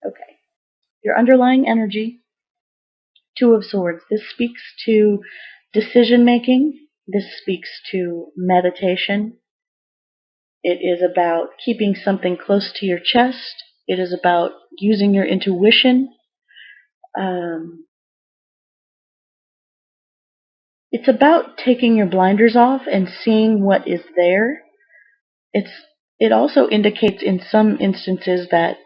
Okay. Your underlying energy, Two of Swords. This speaks to decision making. This speaks to meditation. It is about keeping something close to your chest. It is about using your intuition. Um, it's about taking your blinders off and seeing what is there. It's it also indicates in some instances that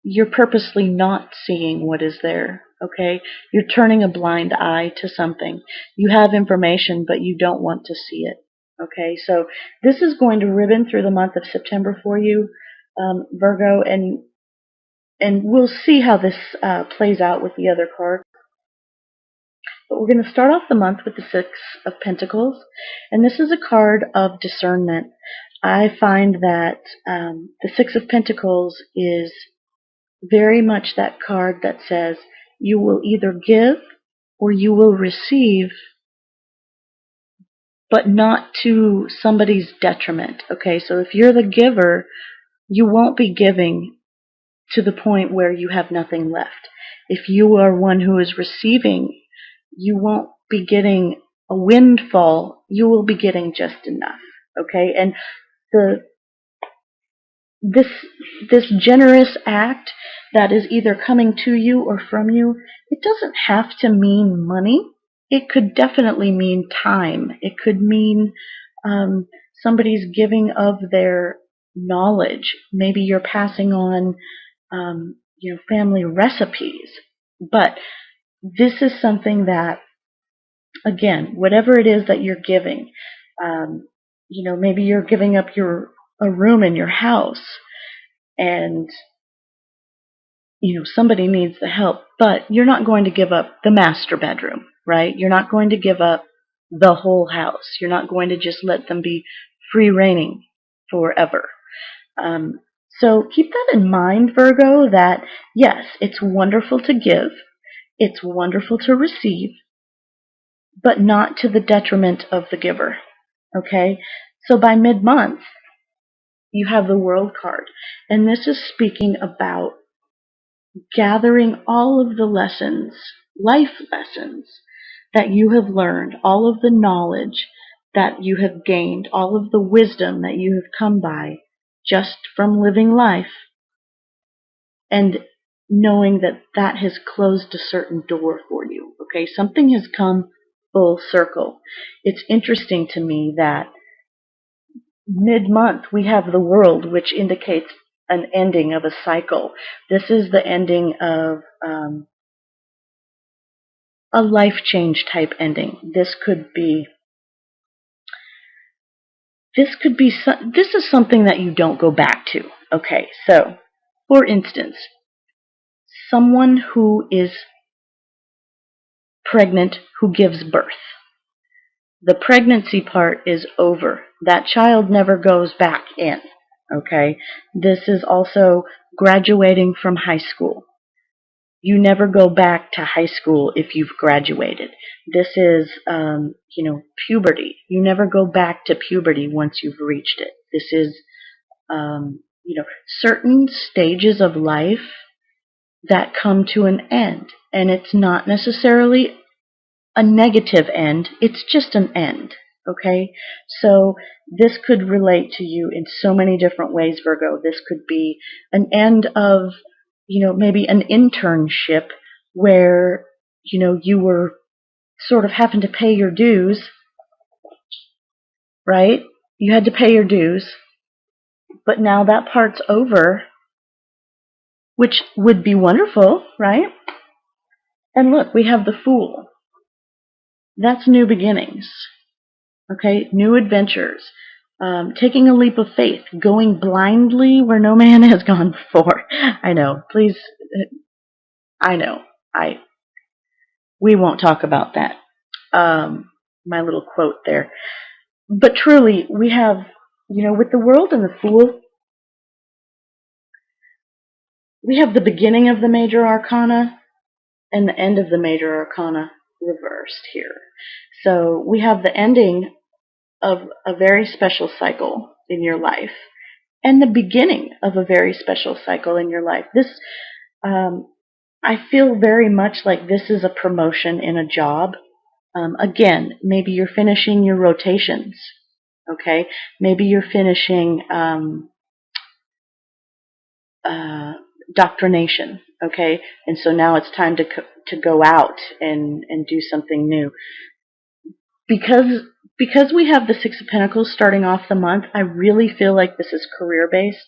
you're purposely not seeing what is there. Okay? You're turning a blind eye to something. You have information, but you don't want to see it. Okay? So this is going to ribbon through the month of September for you, Virgo, and we'll see how this plays out with the other cards. But we're going to start off the month with the Six of Pentacles, and this is a card of discernment. I find that the Six of Pentacles is very much that card that says you will either give or you will receive, but not to somebody's detriment. Okay, so if you're the giver, you won't be giving to the point where you have nothing left. If you are one who is receiving, you won't be getting a windfall. You will be getting just enough. Okay, and the this this generous act that is either coming to you or from you, it doesn't have to mean money. It could definitely mean time. It could mean somebody's giving of their knowledge. Maybe you're passing on family recipes. But this is something that, again, whatever it is that you're giving, maybe you're giving up a room in your house, and somebody needs the help, but you're not going to give up the master bedroom, right? You're not going to give up the whole house. You're not going to just let them be free reigning forever. So keep that in mind, Virgo, that yes, it's wonderful to give, it's wonderful to receive, but not to the detriment of the giver. Okay? So by mid-month, you have the World card, and this is speaking about gathering all of the lessons, life lessons, that you have learned, all of the knowledge that you have gained, all of the wisdom that you have come by just from living life, and knowing that that has closed a certain door for you. Okay, something has come full circle. It's interesting to me that mid-month we have the World, which indicates an ending of a cycle. This is the ending of a life change type ending. This is something that you don't go back to. Okay, so for instance, someone who is pregnant who gives birth. The pregnancy part is over. That child never goes back in. Okay, this is also graduating from high school. You never go back to high school if you've graduated. This is, puberty. You never go back to puberty once you've reached it. This is, certain stages of life that come to an end. And it's not necessarily a negative end. It's just an end. Okay? So this could relate to you in so many different ways, Virgo. This could be an end of maybe an internship where, you were sort of having to pay your dues, right? You had to pay your dues, but now that part's over, which would be wonderful, right? And look, we have the Fool. That's new beginnings, okay? New adventures. Taking a leap of faith, going blindly where no man has gone before. I know, please, I know, we won't talk about that. My little quote there. But truly, we have, with the World and the Fool, we have the beginning of the major arcana and the end of the major arcana reversed here. So we have the ending of a very special cycle in your life and the beginning of a very special cycle in your life. Um, I feel very much like this is a promotion in a job. Again, maybe you're finishing your rotations. Okay, maybe you're finishing uh, doctrination. Okay, and so now it's time to go out and do something new. Because we have the Six of Pentacles starting off the month, I really feel like this is career based.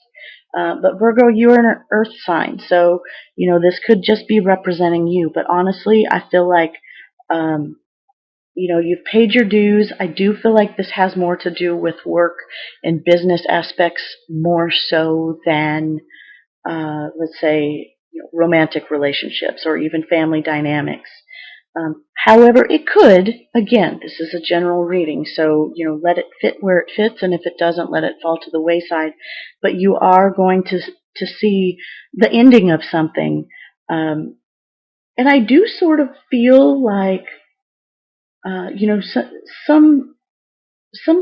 But Virgo, you are an earth sign, so this could just be representing you. But honestly, I feel like you've paid your dues. I do feel like this has more to do with work and business aspects more so than let's say romantic relationships or even family dynamics. However, it could, again, this is a general reading, so, let it fit where it fits, and if it doesn't, let it fall to the wayside. But you are going to see the ending of something. And I do sort of feel like, some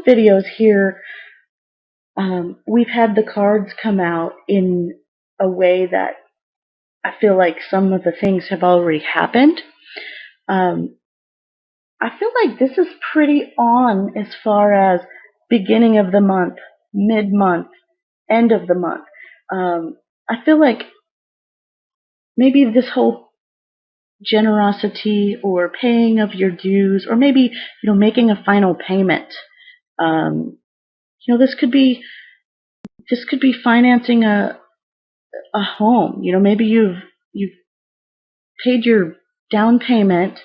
videos here, we've had the cards come out in a way that I feel like some of the things have already happened. I feel like this is pretty on as far as beginning of the month, mid-month, end of the month. I feel like maybe this whole generosity or paying of your dues, or maybe making a final payment. This could be financing a home. Maybe you've paid your down payment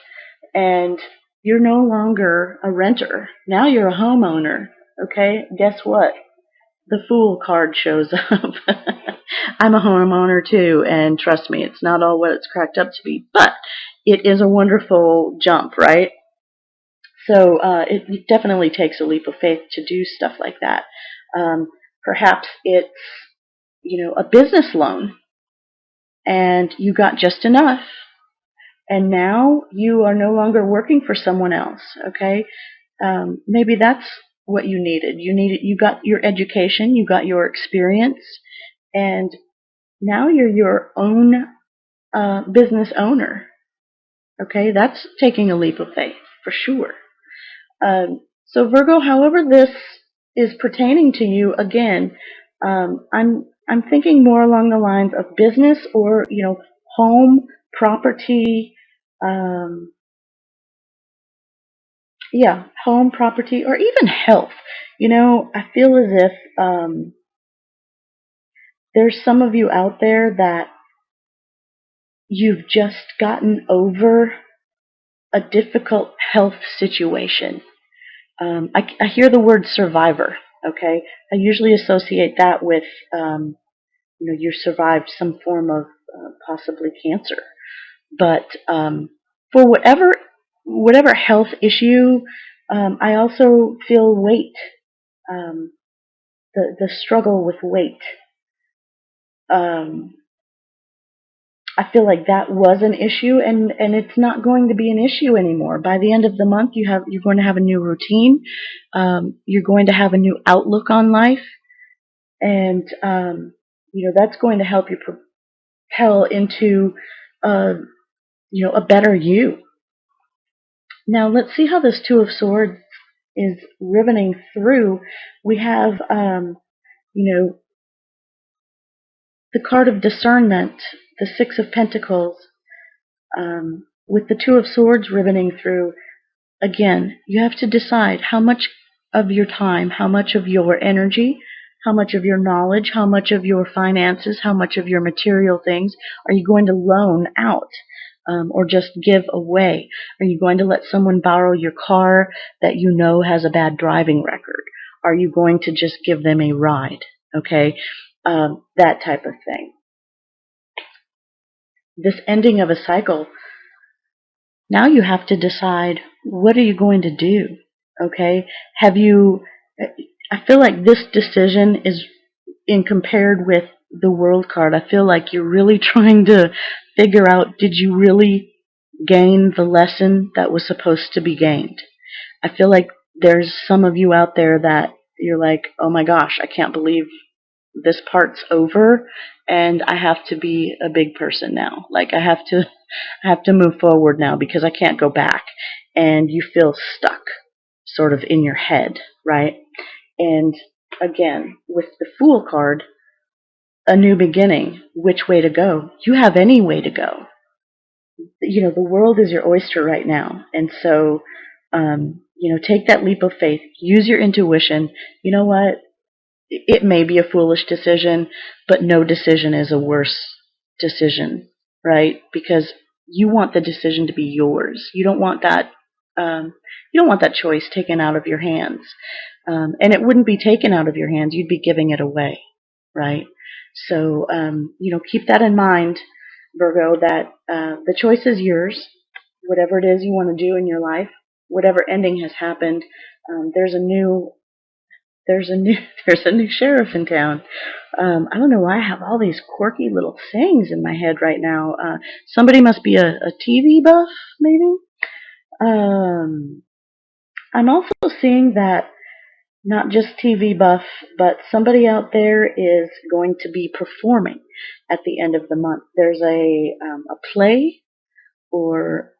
and you're no longer a renter. Now you're a homeowner. Okay? Guess what? The Fool card shows up. I'm a homeowner too, and trust me, it's not all what it's cracked up to be, but it is a wonderful jump, right? So it definitely takes a leap of faith to do stuff like that. Perhaps it's a business loan, and you got just enough, and now you are no longer working for someone else. Okay, maybe that's what you needed. You got your education, you got your experience, and now you're your own business owner. Okay, that's taking a leap of faith for sure. So Virgo, however this is pertaining to you, again, I'm thinking more along the lines of business or home, property, um, home, property, or even health. I feel as if there's some of you out there that you've just gotten over a difficult health situation. I hear the word survivor. Okay, I usually associate that with you survived some form of possibly cancer, but for whatever health issue, I also feel weight, the struggle with weight. I feel like that was an issue, and it's not going to be an issue anymore. By the end of the month, you're going to have a new routine. You're going to have a new outlook on life, and that's going to help you propel into a better you. Now let's see how this Two of Swords is riveting through. We have the card of discernment, the Six of Pentacles, with the Two of Swords riveting through. Again, you have to decide how much of your time, how much of your energy, how much of your knowledge, how much of your finances, how much of your material things are you going to loan out or just give away? Are you going to let someone borrow your car that you know has a bad driving record? Are you going to just give them a ride? Okay, that type of thing. This ending of a cycle, now you have to decide, what are you going to do? Okay, I feel like this decision is, in compared with the World card, I feel like you're really trying to figure out, did you really gain the lesson that was supposed to be gained? I feel like there's some of you out there that you're like, oh my gosh, I can't believe this part's over and I have to be a big person now. Like I have to move forward now because I can't go back. And you feel stuck sort of in your head, right? And again, with the Fool card, a new beginning, which way to go? You have any way to go. The world is your oyster right now. And so, take that leap of faith, use your intuition. You know what? It may be a foolish decision, but no decision is a worse decision, right? Because you want the decision to be yours. You don't want that. You don't want that choice taken out of your hands, and it wouldn't be taken out of your hands. You'd be giving it away, right? So, keep that in mind, Virgo. That the choice is yours. Whatever it is you want to do in your life, whatever ending has happened, there's a new there's a new there's a new sheriff in town. I don't know why I have all these quirky little sayings in my head right now. Somebody must be a TV buff, maybe. I'm also seeing that not just TV buff, but somebody out there is going to be performing at the end of the month. There's a play or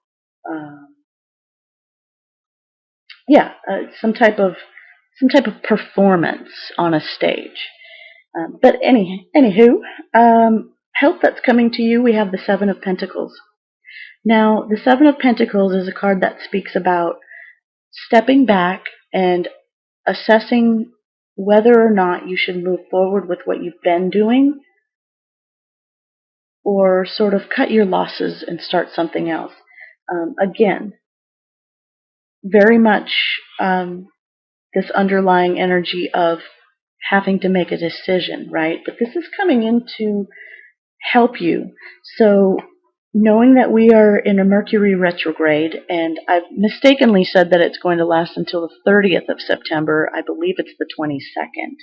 some type of performance on a stage. But anywho, help that's coming to you. We have the Seven of Pentacles. Now, the Seven of Pentacles is a card that speaks about stepping back and assessing whether or not you should move forward with what you've been doing, or sort of cut your losses and start something else. Again, very much this underlying energy of having to make a decision, right? But this is coming in to help you. So knowing that we are in a Mercury retrograde, and I've mistakenly said that it's going to last until the 30th of September. I believe it's the 22nd.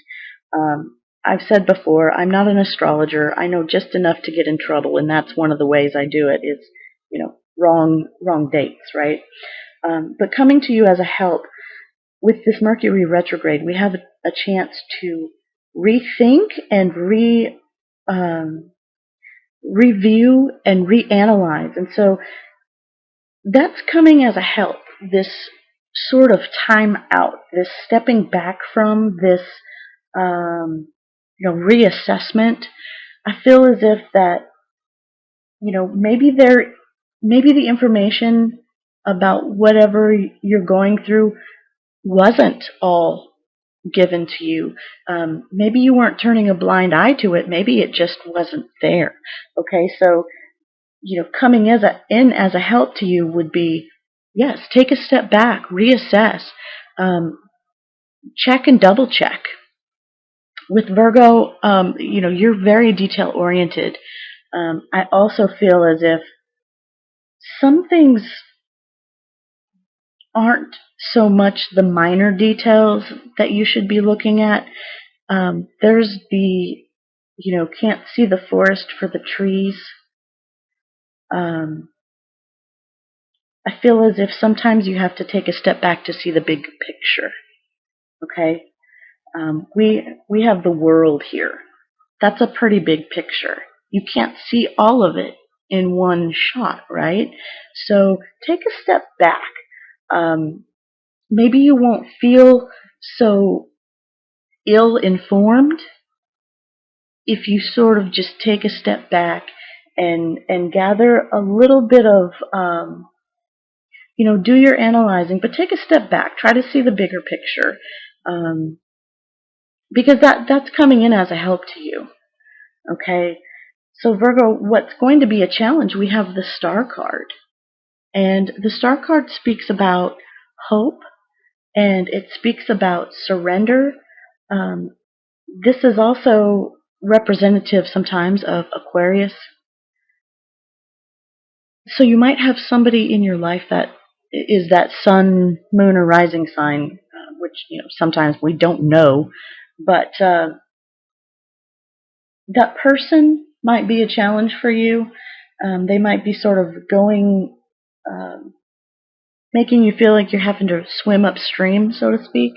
I've said before, I'm not an astrologer. I know just enough to get in trouble, and that's one of the ways I do it is, wrong dates, right? But coming to you as a help, with this Mercury retrograde, we have a chance to rethink and review and reanalyze. And so that's coming as a help, this sort of time out, this stepping back from this, reassessment. I feel as if that, maybe the information about whatever you're going through wasn't all given to you. Maybe you weren't turning a blind eye to it. Maybe it just wasn't there. Okay, so coming in as a help to you would be, yes, take a step back, reassess, check and double check. With Virgo, you're very detail oriented. I also feel as if some things aren't so much the minor details that you should be looking at. There's the, can't see the forest for the trees. I feel as if sometimes you have to take a step back to see the big picture. Okay? We have the world here. That's a pretty big picture. You can't see all of it in one shot, right? So take a step back. Maybe you won't feel so ill-informed if you sort of just take a step back and gather a little bit of, do your analyzing, but take a step back. Try to see the bigger picture, because that's coming in as a help to you. Okay, so Virgo, what's going to be a challenge? We have the Star card, and the Star card speaks about hope, and it speaks about surrender. This is also representative sometimes of Aquarius. So you might have somebody in your life that is that sun, moon, or rising sign, which sometimes we don't know, but that person might be a challenge for you. They might be sort of going, making you feel like you're having to swim upstream, so to speak.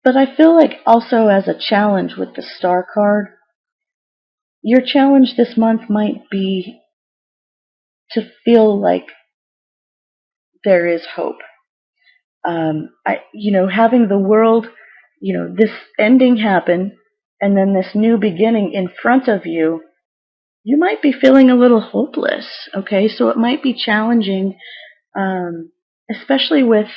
But I feel like also as a challenge with the star card, your challenge this month might be to feel like there is hope. Having the world, this ending happen and then this new beginning in front of you, you might be feeling a little hopeless. Okay, so it might be challenging, especially with,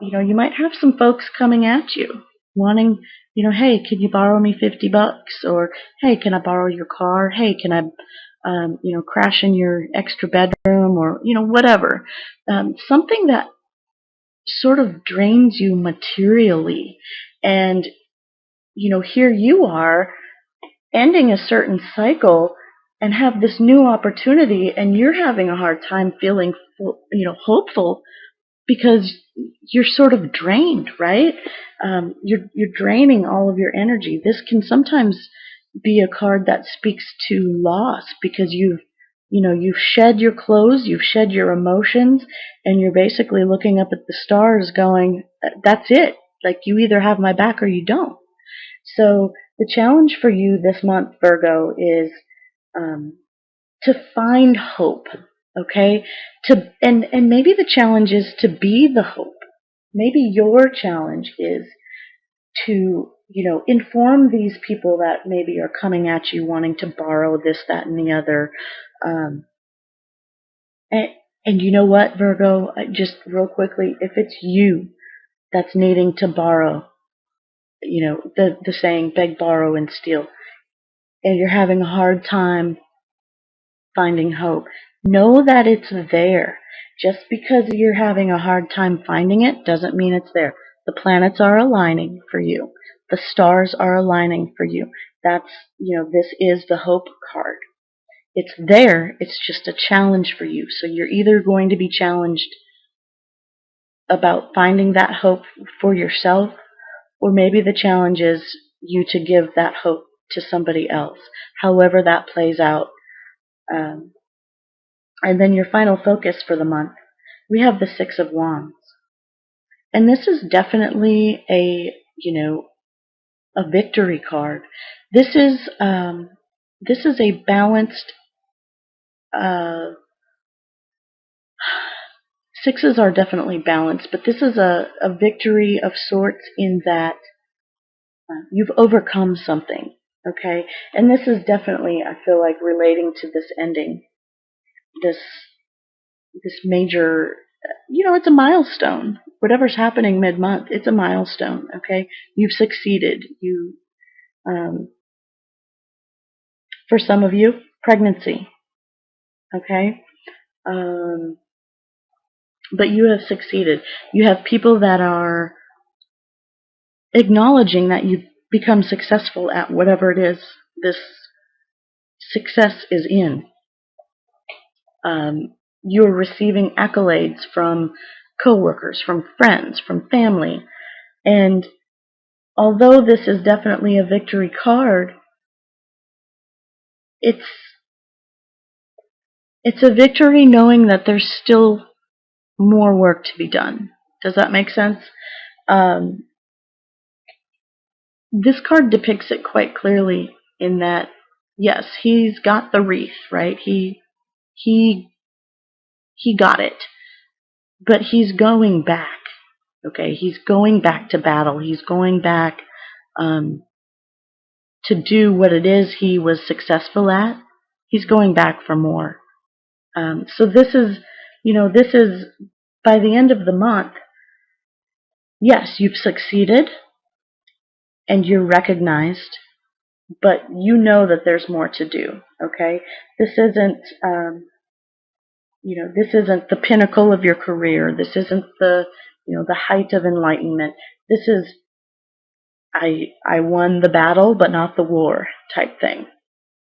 you might have some folks coming at you wanting, hey, can you borrow me $50? Or, hey, can I borrow your car? Hey, can I, crash in your extra bedroom? Or, whatever. Something that sort of drains you materially. And, here you are ending a certain cycle and have this new opportunity, and you're having a hard time feeling, hopeful because you're sort of drained, right? You're draining all of your energy. This can sometimes be a card that speaks to loss because you've shed your clothes, you've shed your emotions, and you're basically looking up at the stars going, that's it. Like, you either have my back or you don't. So the challenge for you this month, Virgo, is to find hope, okay? And maybe the challenge is to be the hope. Maybe your challenge is to, inform these people that maybe are coming at you wanting to borrow this, that, and the other. Um, and, and you know what, Virgo, just real quickly, if it's you that's needing to borrow, the saying, beg, borrow, and steal, and you're having a hard time finding hope, know that it's there. Just because you're having a hard time finding it doesn't mean it's there. The planets are aligning for you. The stars are aligning for you. This is the hope card. It's there. It's just a challenge for you. So you're either going to be challenged about finding that hope for yourself, or maybe the challenge is you to give that hope to somebody else. However that plays out. And then your final focus for the month, we have the Six of Wands. And this is definitely a victory card. This is a balanced, sixes are definitely balanced, but this is a victory of sorts in that you've overcome something, okay? And this is definitely, I feel like, relating to this ending, this major, it's a milestone. Whatever's happening mid-month, it's a milestone, okay? You've succeeded. For some of you, pregnancy, okay? But you have succeeded. You have people that are acknowledging that you've become successful at whatever it is this success is in. You're receiving accolades from coworkers, from friends, from family. And although this is definitely a victory card, it's a victory knowing that there's still more work to be done. Does that make sense? This card depicts it quite clearly in that, yes, he's got the wreath, right? He got it, but he's going back. Okay, he's going back to battle. He's going back to do what it is he was successful at. He's going back for more. So this is by the end of the month. Yes, you've succeeded, and you're recognized, but you know that there's more to do. Okay, this isn't this isn't the pinnacle of your career. This isn't the the height of enlightenment. This is I won the battle, but not the war type thing.